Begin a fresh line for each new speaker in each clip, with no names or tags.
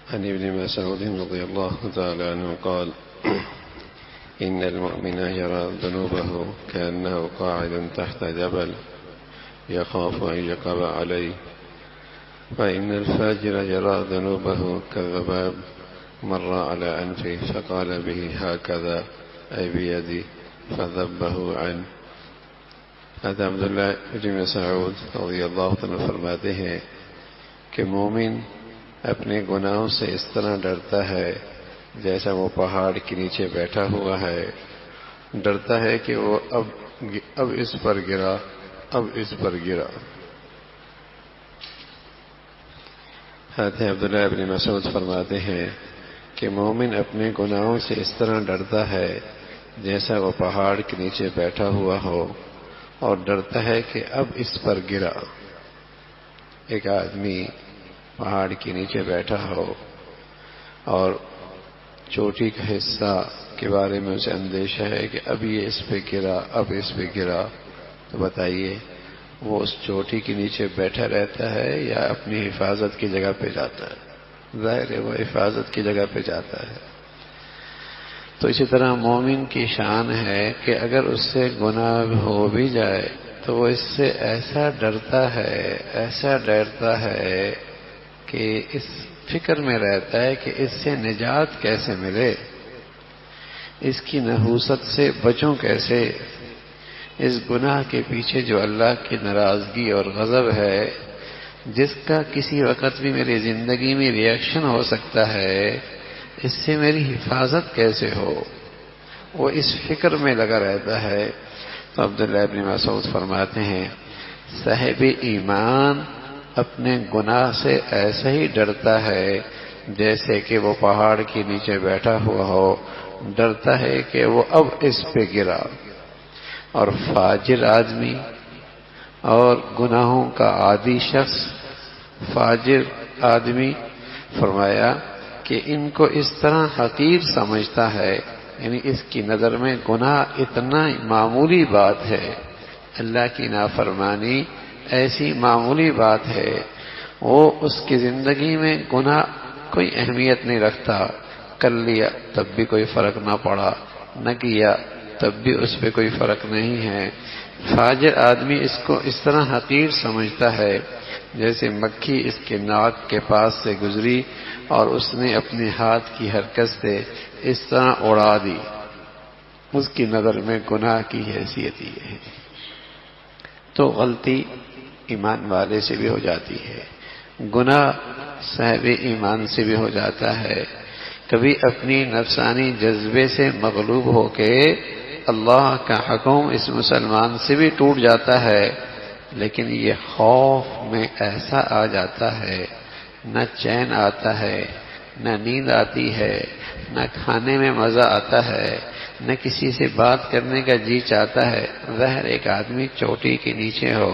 عن ابن مسعود رضي الله تعالى عنه قال إن المؤمن يرى ذنوبه كأنه قاعد تحت جبل يخاف أن يقع عليه، وإن الفاجر يرى ذنوبه كالذباب مر على أنفه فقال به هكذا أي بيدي فذبه عنه۔ حضرت عبداللہ بن مسعود رضی اللہ عنہ فرماتے ہیں کہ مومن اپنے گناہوں سے اس طرح ڈرتا ہے جیسا وہ پہاڑ کے نیچے بیٹھا ہوا ہے، ڈرتا ہے کہ وہ اب اس پر گرا، اب اس پر گرا۔ حضرت عبداللہ بن مسعود فرماتے ہیں کہ مومن اپنے گناہوں سے اس طرح ڈرتا ہے جیسا وہ پہاڑ کے نیچے بیٹھا ہوا ہو اور ڈرتا ہے کہ اب اس پر گرا۔ ایک آدمی پہاڑ کے نیچے بیٹھا ہو اور چوٹی کا حصہ کے بارے میں اسے اندیشہ ہے کہ اب یہ اس پہ گرا، اب اس پہ گرا، تو بتائیے وہ اس چوٹی کے نیچے بیٹھا رہتا ہے یا اپنی حفاظت کی جگہ پہ جاتا ہے؟ ظاہر ہے وہ حفاظت کی جگہ پہ جاتا ہے۔ تو اسی طرح مومن کی شان ہے کہ اگر اس سے گناہ ہو بھی جائے تو وہ اس سے ایسا ڈرتا ہے کہ اس فکر میں رہتا ہے کہ اس سے نجات کیسے ملے، اس کی نحوست سے بچوں کیسے، اس گناہ کے پیچھے جو اللہ کی ناراضگی اور غضب ہے جس کا کسی وقت بھی میری زندگی میں ریئیکشن ہو سکتا ہے، اس سے میری حفاظت کیسے ہو، وہ اس فکر میں لگا رہتا ہے۔ تو عبداللہ ابن مسعود فرماتے ہیں صاحب ایمان اپنے گناہ سے ایسا ہی ڈرتا ہے جیسے کہ وہ پہاڑ کے نیچے بیٹھا ہوا ہو، ڈرتا ہے کہ وہ اب اس پہ گرا۔ اور فاجر آدمی اور گناہوں کا عادی شخص، فاجر آدمی فرمایا کہ ان کو اس طرح حقیر سمجھتا ہے، یعنی اس کی نظر میں گناہ اتنا معمولی بات ہے، اللہ کی نافرمانی ایسی معمولی بات ہے، وہ اس کی زندگی میں گناہ کوئی اہمیت نہیں رکھتا، کر لیا تب بھی کوئی فرق نہ پڑا، نہ کیا تب بھی اس پہ کوئی فرق نہیں ہے۔ فاجر آدمی اس کو اس طرح حقیر سمجھتا ہے جیسے مکھی اس کے ناک کے پاس سے گزری اور اس نے اپنے ہاتھ کی حرکت سے اس طرح اڑا دی، اس کی نظر میں گناہ کی حیثیت یہ ہے۔ تو غلطی ایمان والے سے بھی ہو جاتی ہے، گناہ صاحب ایمان سے بھی ہو جاتا ہے، کبھی اپنی نفسانی جذبے سے مغلوب ہو کے اللہ کا حکم اس مسلمان سے بھی ٹوٹ جاتا ہے، لیکن یہ خوف میں ایسا آ جاتا ہے، نہ چین آتا ہے، نہ نیند آتی ہے، نہ کھانے میں مزہ آتا ہے، نہ کسی سے بات کرنے کا جی چاہتا ہے۔ ظاہر ایک آدمی چوٹی کے نیچے ہو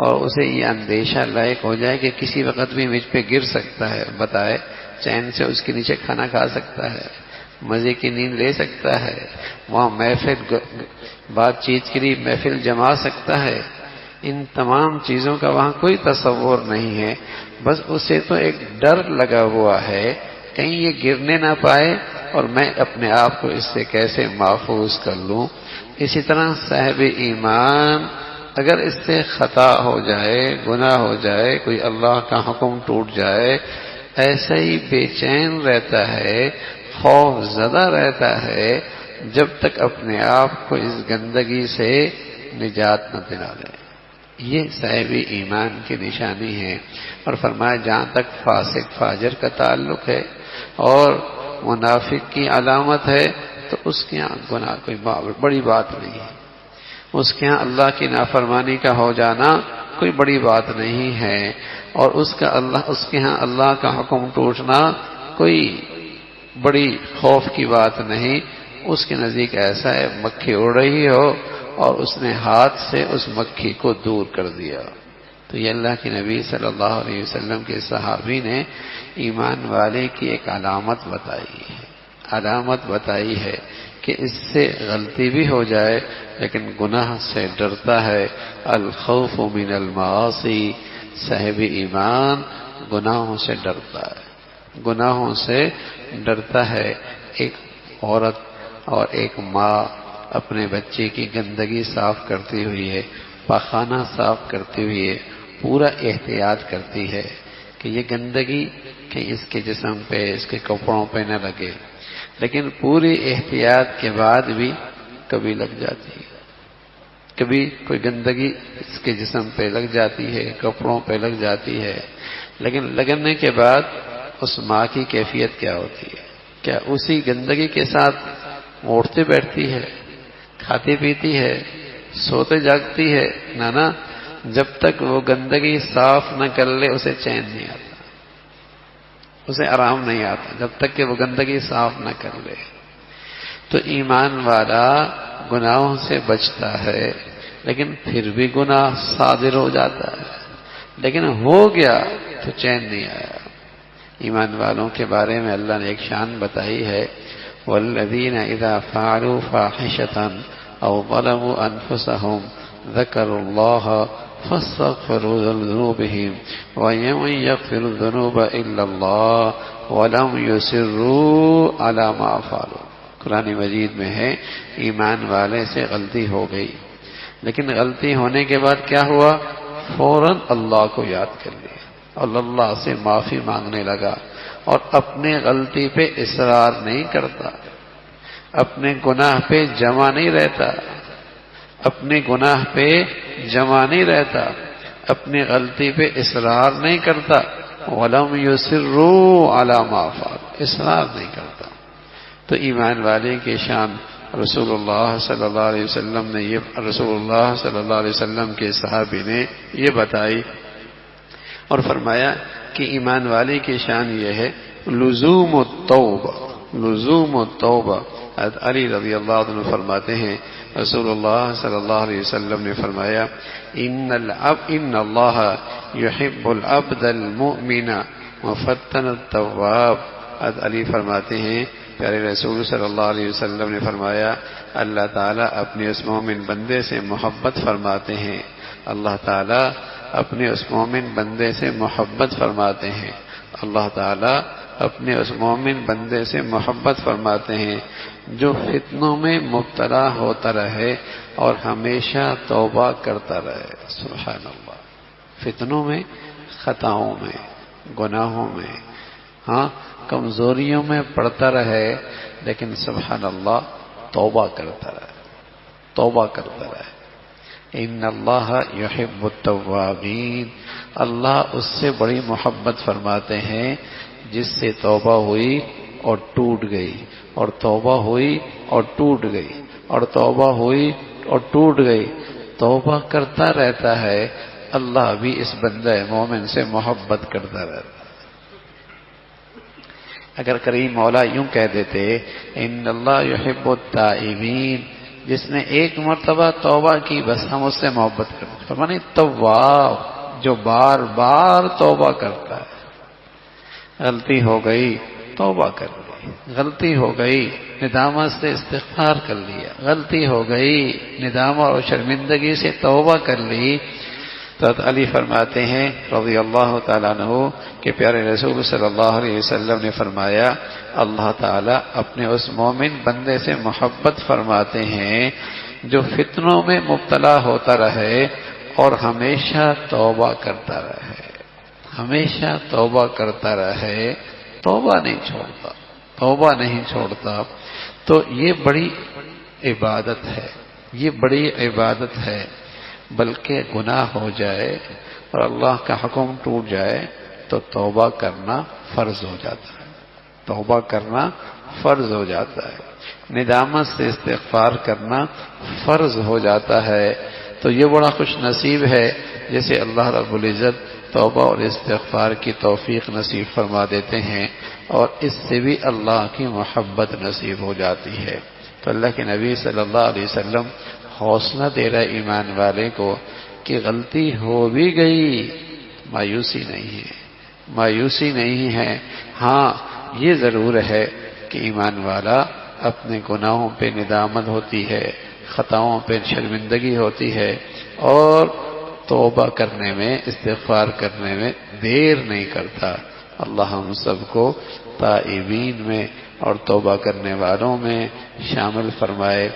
اور اسے یہ اندیشہ لائق ہو جائے کہ کسی وقت بھی مجھ پہ گر سکتا ہے، بتائے چین سے اس کے نیچے کھانا کھا سکتا ہے، مزے کی نیند لے سکتا ہے، وہاں محفل بات چیت کے لیے محفل جما سکتا ہے، ان تمام چیزوں کا وہاں کوئی تصور نہیں ہے، بس اسے تو ایک ڈر لگا ہوا ہے کہیں یہ گرنے نہ پائے اور میں اپنے آپ کو اس سے کیسے محفوظ کر لوں۔ اسی طرح صاحب ایمان اگر اس سے خطا ہو جائے، گناہ ہو جائے، کوئی اللہ کا حکم ٹوٹ جائے، ایسا ہی بے چین رہتا ہے، خوف زدہ رہتا ہے جب تک اپنے آپ کو اس گندگی سے نجات نہ دلا لے۔ یہ صاحب ایمان کی نشانی ہے۔ اور فرمایا جہاں تک فاسق فاجر کا تعلق ہے اور منافق کی علامت ہے تو اس کے ہاں گناہ کوئی بڑی بات نہیں ہے، اس کے ہاں اللہ کی نافرمانی کا ہو جانا کوئی بڑی بات نہیں ہے، اور اس کے ہاں اللہ کا حکم ٹوٹنا کوئی بڑی خوف کی بات نہیں۔ اس کے نزدیک ایسا ہے مکھی اڑ رہی ہو اور اس نے ہاتھ سے اس مکھی کو دور کر دیا۔ تو یہ اللہ کے نبی صلی اللہ علیہ وسلم کے صحابی نے ایمان والے کی ایک علامت بتائی ہے کہ اس سے غلطی بھی ہو جائے لیکن گناہ سے ڈرتا ہے۔ الخوف من المعاصی، صاحب ایمان گناہوں سے ڈرتا ہے۔ گناہوں سے ڈرتا ہے۔ ایک عورت اور ایک ماں اپنے بچے کی گندگی صاف کرتی ہوئی ہے، پاخانہ صاف کرتی ہوئی ہے، پورا احتیاط کرتی ہے کہ یہ گندگی کہیں اس کے جسم پہ، اس کے کپڑوں پہ نہ لگے، لیکن پوری احتیاط کے بعد بھی کبھی لگ جاتی ہے، کبھی کوئی گندگی اس کے جسم پہ لگ جاتی ہے، کپڑوں پہ لگ جاتی ہے، لیکن لگنے کے بعد اس ماں کی کیفیت کیا ہوتی ہے؟ کیا اسی گندگی کے ساتھ اٹھتی بیٹھتی ہے، کھاتی پیتی ہے، سوتے جاگتی ہے؟ نہ، جب تک وہ گندگی صاف نہ کر لے اسے چین نہیں آتا، اسے آرام نہیں آتا جب تک کہ وہ گندگی صاف نہ کر لے۔ تو ایمان والا گناہوں سے بچتا ہے، لیکن پھر بھی گناہ صادر ہو جاتا ہے، لیکن ہو گیا تو چین نہیں آیا۔ ایمان والوں کے بارے میں اللہ نے ایک شان بتائی ہے، والذین اذا فعلوا فاحشة او ظلموا انفسهم ذکروا اللہ فاستغفروا ذنوبهم ومن يغفر الذنوب الا اللہ ولم يصروا على ما فعلوا۔ قرآن مجید میں ہے ایمان والے سے غلطی ہو گئی، لیکن غلطی ہونے کے بعد کیا ہوا؟ فوراً اللہ کو یاد کر لیا اور اللہ سے معافی مانگنے لگا، اور اپنے غلطی پہ اصرار نہیں کرتا، اپنے گناہ پہ جمع نہیں رہتا، اپنے گناہ پہ جمع نہیں رہتا، اپنی غلطی پہ اصرار نہیں کرتا، وَلَمْ يُصِرُّوا عَلَى مَا فَعَلُوا، اصرار نہیں کرتا۔ تو ایمان والے کی شان رسول اللہ صلی اللہ علیہ وسلم نے کے صحابی نے یہ بتائی اور فرمایا کہ ایمان والے کی شان یہ ہے لزوم التوبہ۔ علی رضی اللہ عنہ فرماتے ہیں رسول اللہ صلی اللہ علیہ وسلم نے فرمایا ان اللہ یحب العبد المؤمن مفتن التواب۔ علی فرماتے ہیں پیارے رسول صلی اللہ علیہ وسلم نے فرمایا اللہ تعالیٰ اپنے اس مومن بندے سے محبت فرماتے ہیں، اللہ تعالیٰ اپنے اس مومن بندے سے محبت فرماتے ہیں، اللہ تعالیٰ اپنے اس مومن بندے سے محبت فرماتے ہیں جو فتنوں میں مبتلا ہوتا رہے اور ہمیشہ توبہ کرتا رہے۔ سبحان اللہ، فتنوں میں، خطاؤں میں، گناہوں میں، کمزوریوں میں پڑتا رہے، لیکن سبحان اللہ توبہ کرتا رہے، توبہ کرتا رہے۔ ان اللہ یحب التوابین، اللہ اس سے بڑی محبت فرماتے ہیں جس سے توبہ ہوئی اور ٹوٹ گئی، اور توبہ ہوئی اور ٹوٹ گئی، اور توبہ ہوئی اور ٹوٹ گئی، توبہ کرتا رہتا ہے، اللہ بھی اس بندہ مومن سے محبت کرتا رہتا ہے۔ اگر کریم مولا یوں کہہ دیتے ان اللہ یحب التائبین، جس نے ایک مرتبہ توبہ کی بس ہم اس سے محبت کرتے ہیں، فرمانے تواب جو بار بار توبہ کرتا ہے، غلطی ہو گئی توبہ کر لی، غلطی ہو گئی ندامت سے استغفار کر لیا، غلطی ہو گئی ندامت اور شرمندگی سے توبہ کر لی۔ تو علی فرماتے ہیں رضی اللہ تعالیٰ عنہ کہ پیارے رسول صلی اللہ علیہ وسلم نے فرمایا اللہ تعالیٰ اپنے اس مومن بندے سے محبت فرماتے ہیں جو فتنوں میں مبتلا ہوتا رہے اور ہمیشہ توبہ کرتا رہے، ہمیشہ توبہ کرتا رہے، توبہ نہیں چھوڑتا، توبہ نہیں چھوڑتا۔ تو یہ بڑی عبادت ہے، یہ بڑی عبادت ہے، بلکہ گناہ ہو جائے اور اللہ کا حکم ٹوٹ جائے تو توبہ کرنا فرض ہو جاتا ہے، توبہ کرنا فرض ہو جاتا ہے، ندامت سے استغفار کرنا فرض ہو جاتا ہے۔ تو یہ بڑا خوش نصیب ہے جیسے اللہ رب العزت توبہ اور استغفار کی توفیق نصیب فرما دیتے ہیں، اور اس سے بھی اللہ کی محبت نصیب ہو جاتی ہے۔ تو اللہ کے نبی صلی اللہ علیہ وسلم حوصلہ دے رہا ایمان والے کو کہ غلطی ہو بھی گئی مایوسی نہیں ہے، مایوسی نہیں ہے۔ ہاں یہ ضرور ہے کہ ایمان والا اپنے گناہوں پہ ندامت ہوتی ہے، خطاؤں پہ شرمندگی ہوتی ہے، اور توبہ کرنے میں، استغفار کرنے میں دیر نہیں کرتا، اللہ ہم سب کو تائبین میں اور توبہ کرنے والوں میں شامل فرمائے۔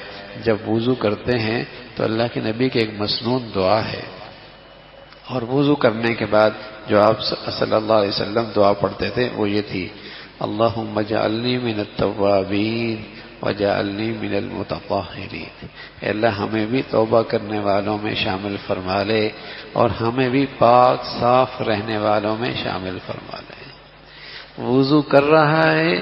جب وضو کرتے ہیں تو اللہ کے نبی کی ایک مسنون دعا ہے، اور وضو کرنے کے بعد جو آپ صلی اللہ علیہ وسلم دعا پڑھتے تھے وہ یہ تھی: اللہم اجعلنی من التوابین وجعلنی من المتطہرین۔ اے اللہ ہمیں بھی توبہ کرنے والوں میں شامل فرما لے اور ہمیں بھی پاک صاف رہنے والوں میں شامل فرما لے۔ وضو کر رہا ہے،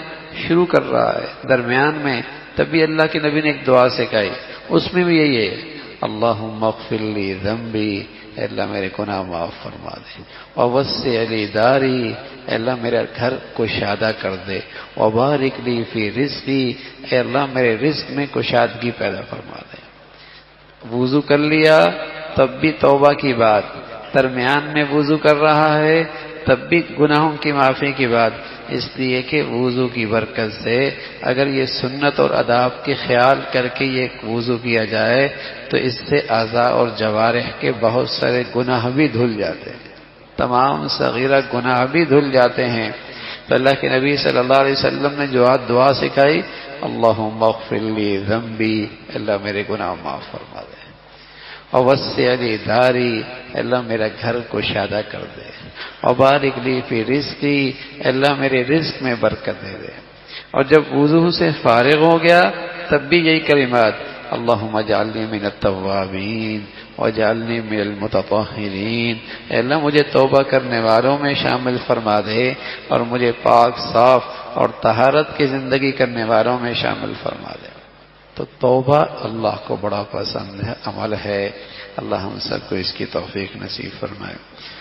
شروع کر رہا ہے، درمیان میں، تبھی اللہ کے نبی نے ایک دعا سکھائی، اس میں بھی یہی ہے: اللہم اغفر لی ذنبی، اے اللہ میرے گناہ معاف فرما دے، ووسع لی داری، اے اللہ میرا گھر کشادہ کر دے، وبارک لی فی رزقی، اے اللہ میرے رزق میں کشادگی پیدا فرما دے۔ وضو کر لیا تب بھی توبہ کی بات، درمیان میں وضو کر رہا ہے تب بھی گناہوں کی معافی کی بات، اس لیے کہ وضو کی برکت سے اگر یہ سنت اور آداب کے خیال کر کے یہ وضو کیا جائے تو اس سے اعضاء اور جوارح کے بہت سارے گناہ بھی دھل جاتے ہیں، تمام صغیرہ گناہ بھی دھل جاتے ہیں۔ تو اللہ کے نبی صلی اللہ علیہ وسلم نے جو دعا سکھائی: اللہم اغفر لی ذنبی، اللہ میرے گناہ معاف فرما دے، ووسع لی داری، اللہ میرا گھر کشادہ کر دے، وبارک لی فی رزقی، اللہ میرے رزق میں برکت دے دے۔ اور جب وضو سے فارغ ہو گیا تب بھی یہی کلمات: اللہم اجعلنی من التوابین واجعلنی من المتطہرین، اے اللہ مجھے توبہ کرنے والوں میں شامل فرما دے اور مجھے پاک صاف اور طہارت کی زندگی کرنے والوں میں شامل فرما دے۔ تو توبہ اللہ کو بڑا پسند ہے، عمل ہے۔ اللہ ہم سب کو اس کی توفیق نصیب فرمائے۔